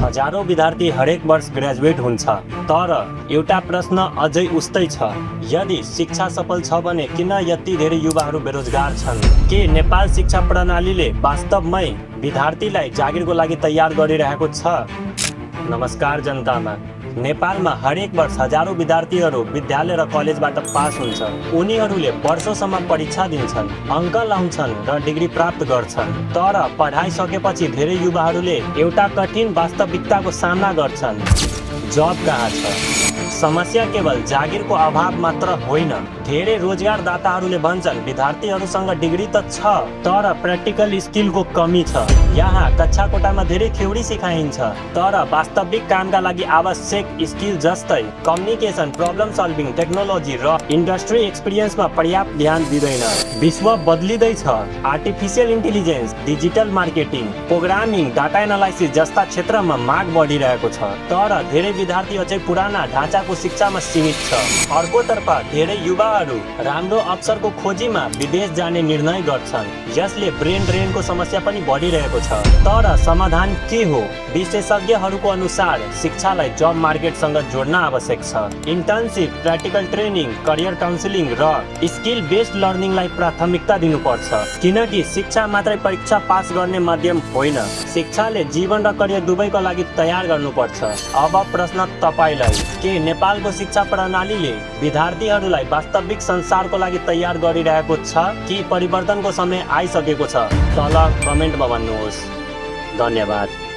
हजारौं विद्यार्थी हरेक वर्ष ग्रेजुएट हुन्छ, तर एउटा प्रश्न अझै उस्तै छ, यदि शिक्षा सफल छ भने किन यति धेरै युवाहरू बेरोजगार छन्? के नेपाल शिक्षा प्रणालीले वास्तवमै विद्यार्थीलाई जागिरको लागि तयार गरिरहेको छ? नमस्कार जनतामा, नेपालमा हरेक वर्ष हजारौं विद्यार्थीहरू विद्यालय र कलेजबाट पास हुन्छ। उनीहरूले वर्षौंसम्म परीक्षा दिन्छन्, अङ्क लाउँछन् र डिग्री प्राप्त गर्छन्, तर पढाइ सकेपछि धेरै युवाहरूले एउटा कठिन वास्तविकताको सामना गर्छन्। जब कहाँ छ? समस्या केवल जागिरको अभाव मात्र होइन। धेरै रोजगारदाताहरूले भन्छन् विद्यार्थीहरूसँग डिग्री त छ, तर प्र्याक्टिकल स्किलको कमी छ। यहाँ कक्षा कोठामा धेरै थ्योरी सिकाइन्छ, तर वास्तविक कामका लागि आवश्यक स्किल जस्तै कम्युनिकेसन, प्रब्लम सल्भिङ, टेक्नोलोजी र इन्डस्ट्री एक्सपिरियन्समा पर्याप्त ध्यान दिँदैन। विश्व बदलिँदैछ। Artificial intelligence, digital marketing, programming, data analysis जस्ता क्षेत्रमा माग बढिरहेको छ, तर धेरै विद्यार्थी अझै पुराना ढाँचाको शिक्षामा सीमित छ। अर्कोतर्फ धेरै युवाहरू राम्रो अवसरको खोजीमा विदेश जाने निर्णय गर्छन्। यसले ब्रेन ड्रेनको समस्या पनि बढिरहेको छ। तर समाधान के हो? विशेषज्ञहरूको अनुसार शिक्षालाई जब मार्केटसँग जोड्न आवश्यक छ। Internship, practical training, career counselling र स्किल बेस्ड लर्निङलाई प्राथमिकता दिनुपर्छ, किनकि शिक्षा मात्रै परीक्षा पास गर्ने माध्यम होइन। शिक्षाले जीवन र करियर दुवैको लागि तयार गर्नुपर्छ। अब प्रश्न तपाईलाई, के नेपालको शिक्षा प्रणालीले विद्यार्थीहरूलाई वास्तविक संसारको लागि तयार गरिरहेको छ कि परिवर्तनको समय आइसकेको छ? तल कमेन्टमा भन्नुहोस्। धन्यवाद।